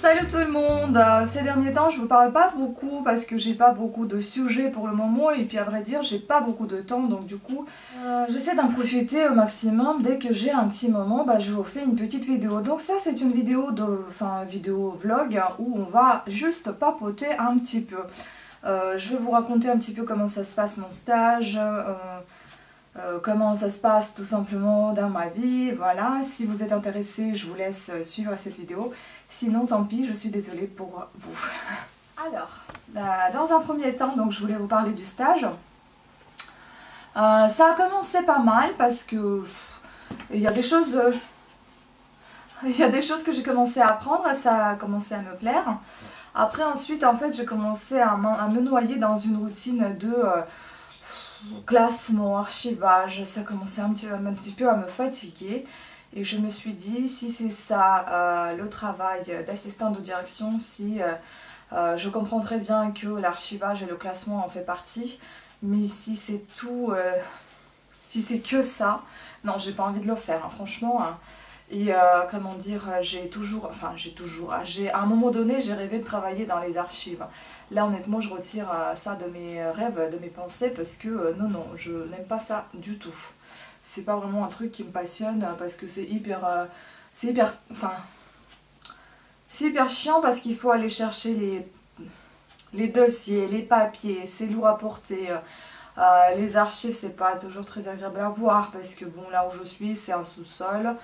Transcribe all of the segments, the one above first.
Salut tout le monde. Ces derniers temps je vous parle pas beaucoup parce que j'ai pas beaucoup de sujets pour le moment et puis à vrai dire j'ai pas beaucoup de temps, donc du coup j'essaie d'en profiter au maximum. Dès que j'ai un petit moment je vous fais une petite vidéo. Donc ça c'est une vidéo vidéo vlog où on va juste papoter un petit peu. Je vais vous raconter un petit peu comment ça se passe mon stage, comment ça se passe tout simplement dans ma vie, voilà. Si vous êtes intéressé, je vous laisse suivre cette vidéo. Sinon, tant pis, je suis désolée pour vous. Alors, dans un premier temps, donc je voulais vous parler du stage. Ça a commencé pas mal parce que il y a des choses que j'ai commencé à apprendre, ça a commencé à me plaire. Après, ensuite, en fait, j'ai commencé à me noyer dans une routine de classement, archivage. Ça commençait un petit peu à me fatiguer. Et je me suis dit, si c'est ça le travail d'assistante de direction, si je comprends très bien que l'archivage et le classement en fait partie, mais si c'est tout, si c'est que ça, non, j'ai pas envie de le faire, hein, franchement. Hein. Et comment dire, à un moment donné, j'ai rêvé de travailler dans les archives. Là, honnêtement, je retire ça de mes rêves, de mes pensées, parce que non, je n'aime pas ça du tout. C'est pas vraiment un truc qui me passionne, parce que c'est hyper chiant, parce qu'il faut aller chercher les dossiers, les papiers, c'est lourd à porter. Les archives, c'est pas toujours très agréable à voir, parce que bon, là où je suis, c'est un sous-sol.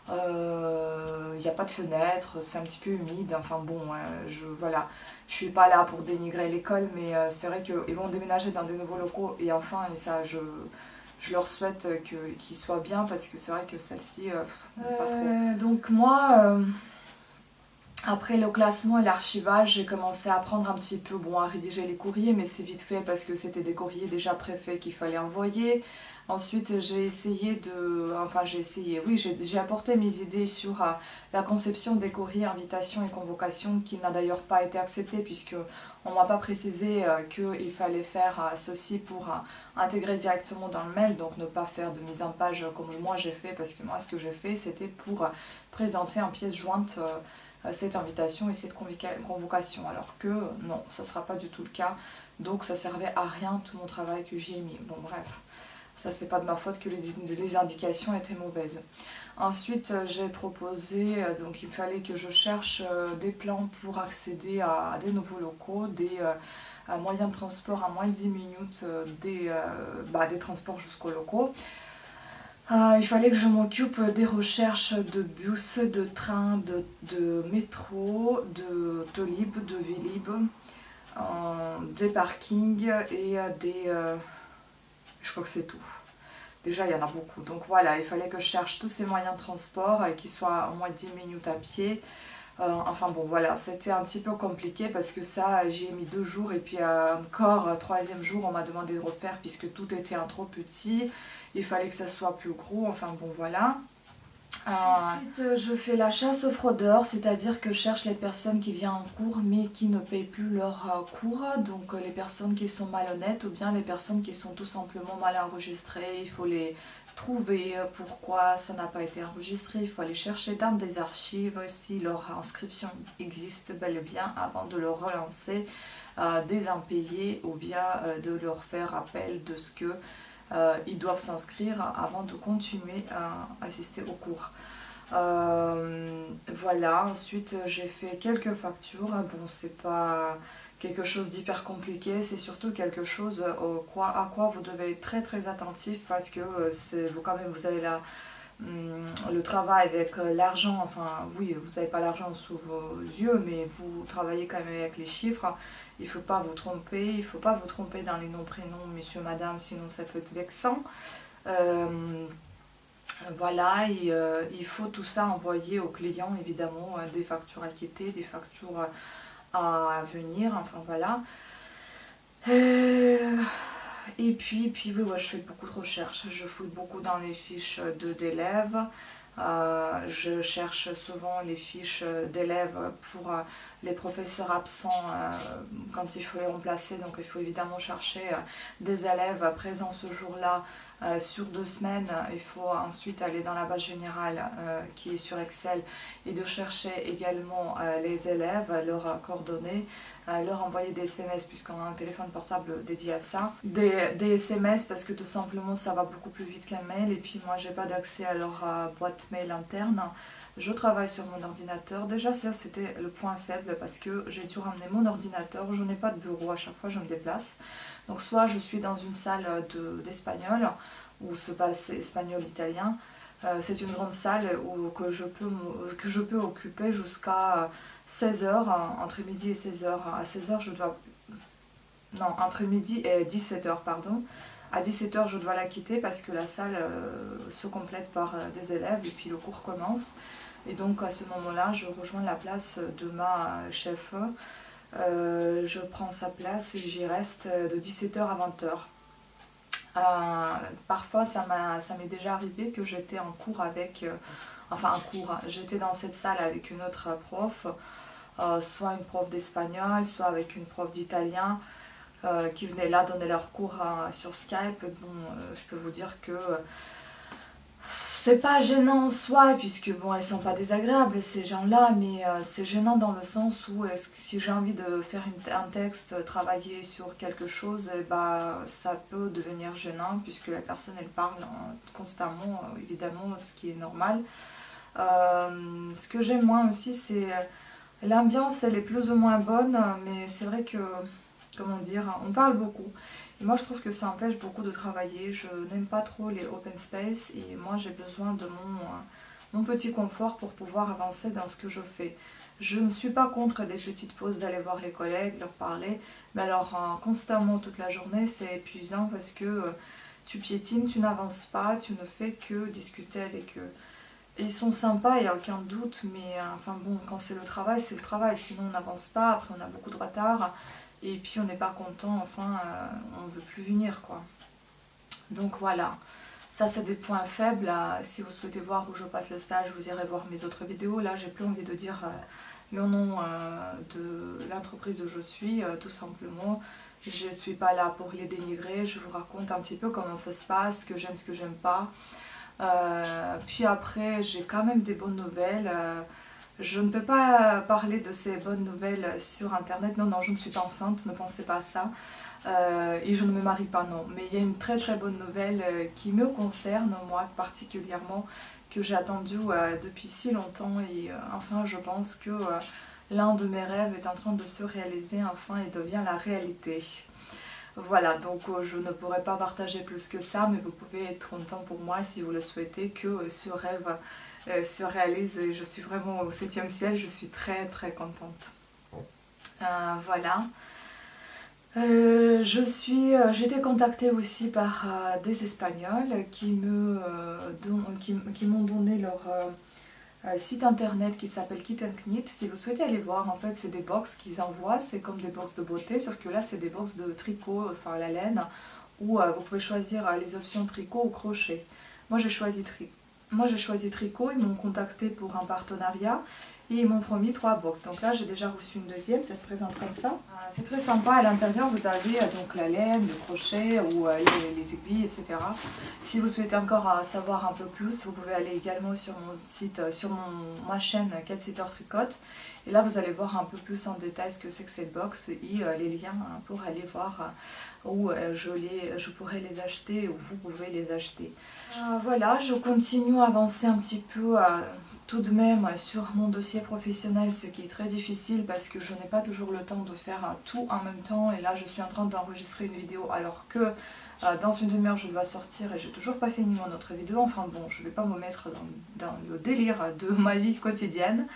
Il n'y a pas de fenêtre, c'est un petit peu humide, enfin bon, voilà, je suis pas là pour dénigrer l'école, mais c'est vrai qu'ils vont déménager dans des nouveaux locaux et enfin, et ça, je leur souhaite qu'ils soient bien, parce que c'est vrai que celle-ci, pas trop. Donc moi, après le classement et l'archivage, j'ai commencé à apprendre un petit peu, bon, à rédiger les courriers, mais c'est vite fait parce que c'était des courriers déjà préfaits qu'il fallait envoyer. Ensuite, j'ai apporté mes idées sur la conception des courriers, invitations et convocations, qui n'a d'ailleurs pas été accepté, puisque on m'a pas précisé qu'il fallait faire ceci pour intégrer directement dans le mail, donc ne pas faire de mise en page comme moi j'ai fait, parce que moi ce que j'ai fait c'était pour présenter en pièce jointe cette invitation et cette convocation, alors que non, ça ne sera pas du tout le cas, donc ça servait à rien tout mon travail que j'y ai mis. Bon bref, ça c'est pas de ma faute que les indications étaient mauvaises. Ensuite j'ai proposé, donc il fallait que je cherche des plans pour accéder à des nouveaux locaux, des moyens de transport à moins de 10 minutes des transports jusqu'aux locaux. Il fallait que je m'occupe des recherches de bus, de trains, de métro, de Tolib, de Vélib, des parkings et je crois que c'est tout. Déjà, il y en a beaucoup. Donc voilà, il fallait que je cherche tous ces moyens de transport et qu'ils soient au moins 10 minutes à pied. Enfin bon, voilà, c'était un petit peu compliqué parce que ça, j'y ai mis 2 jours et puis encore, troisième jour, on m'a demandé de refaire puisque tout était un trop petit. Il fallait que ça soit plus gros, enfin bon, voilà. Ensuite, je fais la chasse aux fraudeurs, c'est-à-dire que je cherche les personnes qui viennent en cours mais qui ne payent plus leur cours, donc les personnes qui sont malhonnêtes ou bien les personnes qui sont tout simplement mal enregistrées. Il faut les trouver, pourquoi ça n'a pas été enregistré, il faut aller chercher dans des archives si leur inscription existe bel et bien avant de leur relancer des impayés ou bien de leur faire rappel de ce que ils doivent s'inscrire avant de continuer à assister au cours. Voilà, ensuite j'ai fait quelques factures. Bon, c'est pas quelque chose d'hyper compliqué, c'est surtout quelque chose à quoi vous devez être très très attentif, parce que quand même vous avez le travail avec l'argent, enfin oui, vous n'avez pas l'argent sous vos yeux, mais vous travaillez quand même avec les chiffres. Il ne faut pas vous tromper, il ne faut pas vous tromper dans les noms, prénoms, monsieur, madame, sinon ça peut être vexant. Voilà, et il faut tout ça envoyer au client, évidemment, des factures acquittées, des factures à venir, enfin voilà. Et puis oui, ouais, je fais beaucoup de recherches, je fouille beaucoup dans les fiches d'élèves. Je cherche souvent les fiches d'élèves pour les professeurs absents quand il faut les remplacer, donc il faut évidemment chercher des élèves présents ce jour-là sur 2 semaines, il faut ensuite aller dans la base générale qui est sur Excel et de chercher également les élèves, leurs coordonnées, leur envoyer des SMS puisqu'on a un téléphone portable dédié à ça. Des SMS parce que tout simplement ça va beaucoup plus vite qu'un mail et puis moi j'ai pas d'accès à leur boîte mail interne. Je travaille sur mon ordinateur. Déjà ça c'était le point faible parce que j'ai dû ramener mon ordinateur. Je n'ai pas de bureau, à chaque fois je me déplace. Donc soit je suis dans une salle d'espagnol où se passe espagnol-italien. C'est une grande salle que je peux occuper jusqu'à 16h, entre midi et 16h. À 16h je dois... Non, entre midi et 17h, pardon. À 17h je dois la quitter parce que la salle se complète par des élèves et puis le cours commence. Et donc à ce moment-là, je rejoins la place de ma chef. Je prends sa place et j'y reste de 17h à 20h. Parfois ça m'est déjà arrivé que j'étais en cours avec, j'étais dans cette salle avec une autre prof, soit une prof d'espagnol, soit avec une prof d'italien, qui venaient là donner leur cours sur Skype. Bon, je peux vous dire que c'est pas gênant en soi, puisque bon, elles sont pas désagréables ces gens-là, mais c'est gênant dans le sens où si j'ai envie de faire un texte, travailler sur quelque chose, ça peut devenir gênant puisque la personne elle parle constamment, évidemment, ce qui est normal. Ce que j'aime moins aussi, c'est l'ambiance, elle est plus ou moins bonne, mais c'est vrai que, comment dire, on parle beaucoup. Et moi je trouve que ça empêche beaucoup de travailler. Je n'aime pas trop les open space et moi j'ai besoin de mon petit confort pour pouvoir avancer dans ce que je fais. Je ne suis pas contre des petites pauses, d'aller voir les collègues, leur parler, mais alors constamment toute la journée c'est épuisant parce que tu piétines, tu n'avances pas, tu ne fais que discuter avec eux. Et ils sont sympas, il n'y a aucun doute, mais enfin bon, quand c'est le travail, sinon on n'avance pas, après on a beaucoup de retard. Et puis on n'est pas content, enfin on ne veut plus venir quoi. Donc voilà, ça c'est des points faibles. Si vous souhaitez voir où je passe le stage, vous irez voir mes autres vidéos. Là j'ai plus envie de dire le nom de l'entreprise où je suis, tout simplement. Je ne suis pas là pour les dénigrer, je vous raconte un petit peu comment ça se passe, ce que j'aime pas. Puis après j'ai quand même des bonnes nouvelles. Je ne peux pas parler de ces bonnes nouvelles sur internet. Non, je ne suis pas enceinte, ne pensez pas à ça. Et je ne me marie pas, non. Mais il y a une très très bonne nouvelle qui me concerne, moi particulièrement, que j'ai attendue depuis si longtemps. Et enfin, je pense que l'un de mes rêves est en train de se réaliser, enfin, et devient la réalité. Voilà, donc je ne pourrais pas partager plus que ça, mais vous pouvez être content pour moi si vous le souhaitez que ce rêve se réalise. Et je suis vraiment au 7e ciel, je suis très très contente. Voilà. J'étais contactée aussi par des Espagnols qui m'ont donné leur site internet qui s'appelle Kit & Knit. Si vous souhaitez aller voir, en fait c'est des box qu'ils envoient, c'est comme des box de beauté, sauf que là c'est des box de tricot, enfin la laine, où vous pouvez choisir les options tricot ou crochet. Moi j'ai choisi tricot, ils m'ont contacté pour un partenariat et ils m'ont promis 3 box. Donc là j'ai déjà reçu une deuxième, ça se présente comme ça. C'est très sympa, à l'intérieur vous avez donc la laine, le crochet ou les aiguilles, etc. Si vous souhaitez encore savoir un peu plus, vous pouvez aller également sur mon site, ma chaîne Cat Sitter Tricote. Et là vous allez voir un peu plus en détail ce que c'est que cette box et les liens pour aller voir où je pourrais les acheter, ou vous pouvez les acheter. Voilà, je continue à avancer un petit peu tout de même sur mon dossier professionnel, ce qui est très difficile parce que je n'ai pas toujours le temps de faire tout en même temps. Et là je suis en train d'enregistrer une vidéo alors que dans une demi-heure je dois sortir et j'ai toujours pas fini mon autre vidéo. Enfin bon, je ne vais pas me mettre dans le délire de ma vie quotidienne.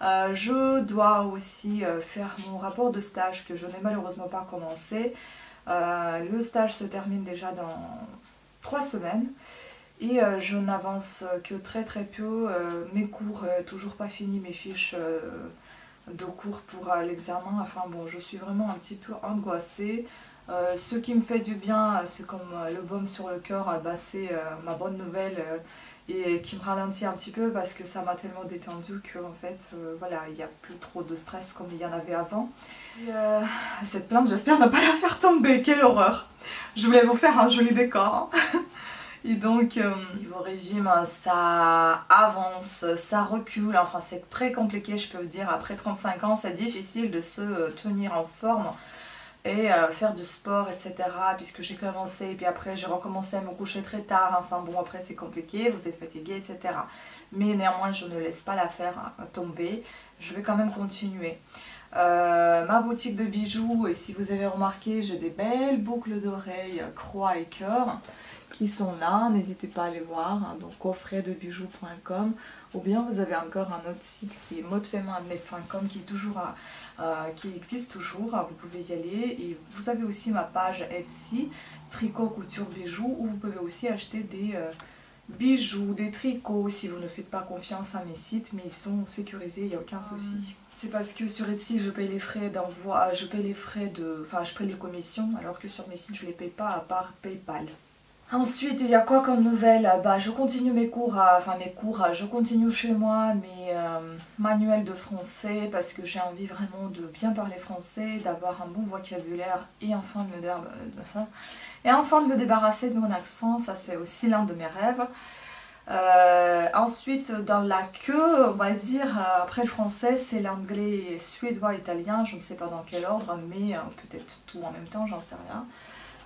Je dois aussi faire mon rapport de stage que je n'ai malheureusement pas commencé. Le stage se termine déjà dans 3 semaines et je n'avance que très très peu. Mes cours, toujours pas fini, mes fiches de cours pour l'examen. Enfin bon, je suis vraiment un petit peu angoissée. Ce qui me fait du bien, c'est comme le baume sur le cœur, c'est ma bonne nouvelle et qui me ralentit un petit peu parce que ça m'a tellement détendue que en fait, voilà, il n'y a plus trop de stress comme il y en avait avant. Et, cette plante, j'espère ne pas la faire tomber, quelle horreur! Je voulais vous faire un joli décor. Hein. Et donc, niveau régime, ça avance, ça recule, enfin c'est très compliqué, je peux vous dire. Après 35 ans, c'est difficile de se tenir en forme et faire du sport, etc. Puisque j'ai commencé et puis après j'ai recommencé à me coucher très tard. Enfin bon, après c'est compliqué, vous êtes fatigué, etc. Mais néanmoins, je ne laisse pas l'affaire tomber. Je vais quand même continuer. Ma boutique de bijoux, et si vous avez remarqué, j'ai des belles boucles d'oreilles croix et cœur qui sont là, n'hésitez pas à les voir, hein, donc coffretdebijoux.com, ou bien vous avez encore un autre site qui est modefemmehandmade.com qui est toujours qui existe toujours, vous pouvez y aller. Et vous avez aussi ma page Etsy, tricot couture bijoux, où vous pouvez aussi acheter des bijoux, des tricots si vous ne faites pas confiance à mes sites, mais ils sont sécurisés, il n'y a aucun souci. C'est parce que sur Etsy je paye les frais d'envoi, je paye les frais de, enfin je paye les commissions, alors que sur mes sites je ne les paye pas à part PayPal. Ensuite, il y a quoi comme nouvelle? Bah, je continue mes cours, je continue chez moi mes manuels de français parce que j'ai envie vraiment de bien parler français, d'avoir un bon vocabulaire et enfin de me débarrasser de mon accent, ça c'est aussi l'un de mes rêves. Ensuite, dans la queue, on va dire, après le français, c'est l'anglais, suédois, italien, je ne sais pas dans quel ordre, mais peut-être tout en même temps, j'en sais rien.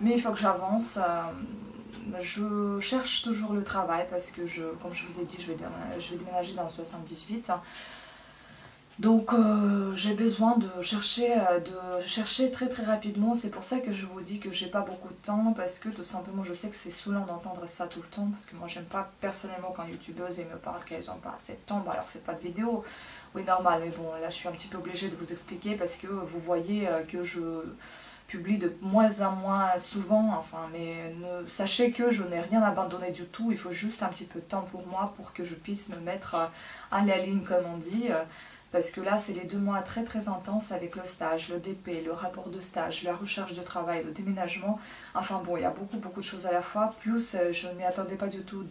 Mais il faut que j'avance. Je cherche toujours le travail parce que, comme je vous ai dit, je vais déménager dans le 78. Donc j'ai besoin de chercher très très rapidement. C'est pour ça que je vous dis que j'ai pas beaucoup de temps, parce que tout simplement je sais que c'est saoulant d'entendre ça tout le temps, parce que moi j'aime pas personnellement quand youtubeuses me parlent qu'elles ont pas assez de temps. Bah alors faites pas de vidéo. Oui, normal, mais bon, là je suis un petit peu obligée de vous expliquer parce que vous voyez que je publie de moins en moins souvent, enfin, mais sachez que je n'ai rien abandonné du tout. Il faut juste un petit peu de temps pour moi pour que je puisse me mettre à la ligne, comme on dit, parce que là c'est les 2 mois très très intenses avec le stage, le DP, le rapport de stage, la recherche de travail, le déménagement. Enfin bon, il y a beaucoup de choses à la fois, plus je ne m'y attendais pas du tout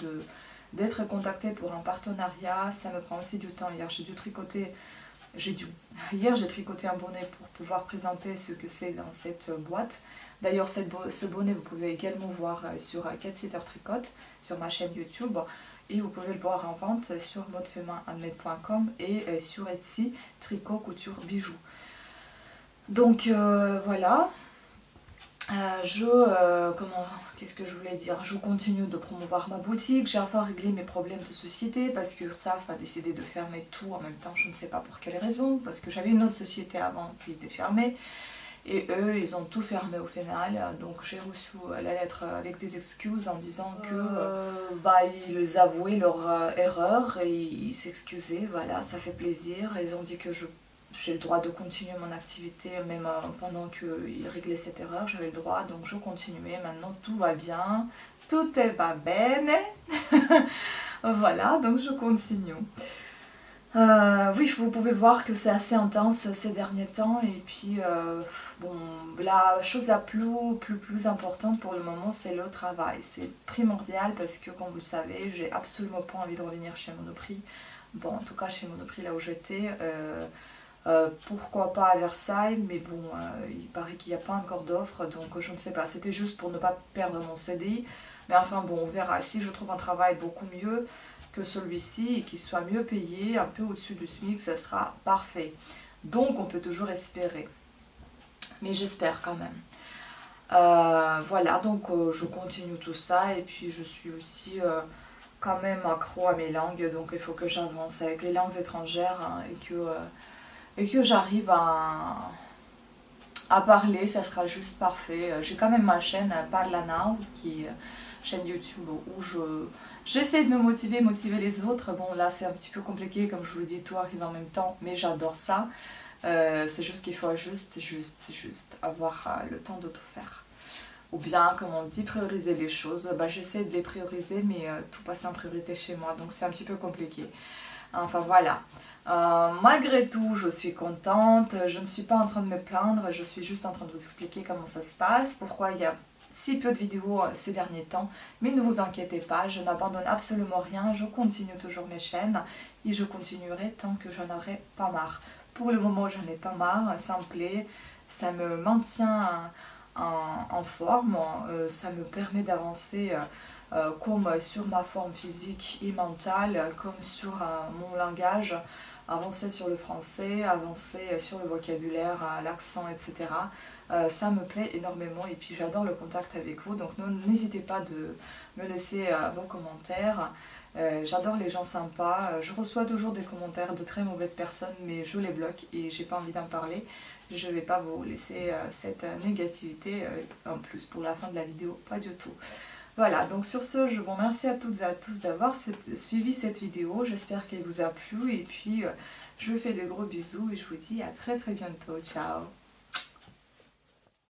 d'être contactée pour un partenariat. Ça me prend aussi du temps. Hier j'ai dû tricoter. Hier j'ai tricoté un bonnet pour pouvoir présenter ce que c'est dans cette boîte. D'ailleurs ce bonnet vous pouvez également voir sur Cat Sitter Tricote, sur ma chaîne YouTube. Et vous pouvez le voir en vente sur modefemmehandmade.com et sur Etsy, tricot, couture, bijoux. Donc voilà. Qu'est-ce que je voulais dire? Je continue de promouvoir ma boutique. J'ai enfin réglé mes problèmes de société parce que URSSAF a décidé de fermer tout en même temps. Je ne sais pas pour quelle raison, parce que j'avais une autre société avant qui était fermée. Et eux, ils ont tout fermé au final. Donc j'ai reçu la lettre avec des excuses en disant que ils avouaient leur erreur et ils s'excusaient. Voilà, ça fait plaisir. Ils ont dit que j'ai le droit de continuer mon activité même pendant qu'ils réglaient cette erreur. J'avais le droit, donc je continuais. Maintenant tout va bien. Tout est va bene. Voilà, donc je continue. Oui, vous pouvez voir que c'est assez intense ces derniers temps. Et puis, bon, la chose la plus importante pour le moment, c'est le travail. C'est primordial parce que, comme vous le savez, j'ai absolument pas envie de revenir chez Monoprix. Bon, en tout cas, chez Monoprix, là où j'étais. Pourquoi pas à Versailles, mais bon, il paraît qu'il n'y a pas encore d'offre, donc je ne sais pas. C'était juste pour ne pas perdre mon CDI. Mais enfin, bon, on verra. Si je trouve un travail beaucoup mieux que celui-ci et qu'il soit mieux payé, un peu au-dessus du SMIC, ça sera parfait. Donc on peut toujours espérer. Mais j'espère quand même. Voilà, donc je continue tout ça et puis je suis aussi quand même accro à mes langues, donc il faut que j'avance avec les langues étrangères, hein, et que j'arrive à parler, ça sera juste parfait. J'ai quand même ma chaîne Parla Now, qui est chaîne YouTube où j'essaie de me motiver les autres. Bon là c'est un petit peu compliqué, comme je vous dis, tout arrive en même temps, mais j'adore ça. C'est juste qu'il faut juste avoir le temps de tout faire. Ou bien, comme on dit, prioriser les choses. J'essaie de les prioriser, mais tout passe en priorité chez moi, donc c'est un petit peu compliqué. Enfin voilà. Malgré tout, je suis contente, je ne suis pas en train de me plaindre, je suis juste en train de vous expliquer comment ça se passe, pourquoi il y a si peu de vidéos ces derniers temps. Mais ne vous inquiétez pas, je n'abandonne absolument rien, je continue toujours mes chaînes et je continuerai tant que j'en aurai pas marre. Pour le moment, j'en ai pas marre, ça me plaît, ça me maintient en forme, ça me permet d'avancer comme sur ma forme physique et mentale, comme sur mon langage, avancer sur le français, avancer sur le vocabulaire, l'accent, etc. Ça me plaît énormément et puis j'adore le contact avec vous, donc n'hésitez pas de me laisser vos commentaires. J'adore les gens sympas, je reçois toujours des commentaires de très mauvaises personnes mais je les bloque et j'ai pas envie d'en parler. Je vais pas vous laisser cette négativité en plus pour la fin de la vidéo, pas du tout. Voilà, donc sur ce, je vous remercie à toutes et à tous d'avoir suivi cette vidéo. J'espère qu'elle vous a plu et puis je vous fais de gros bisous et je vous dis à très très bientôt. Ciao!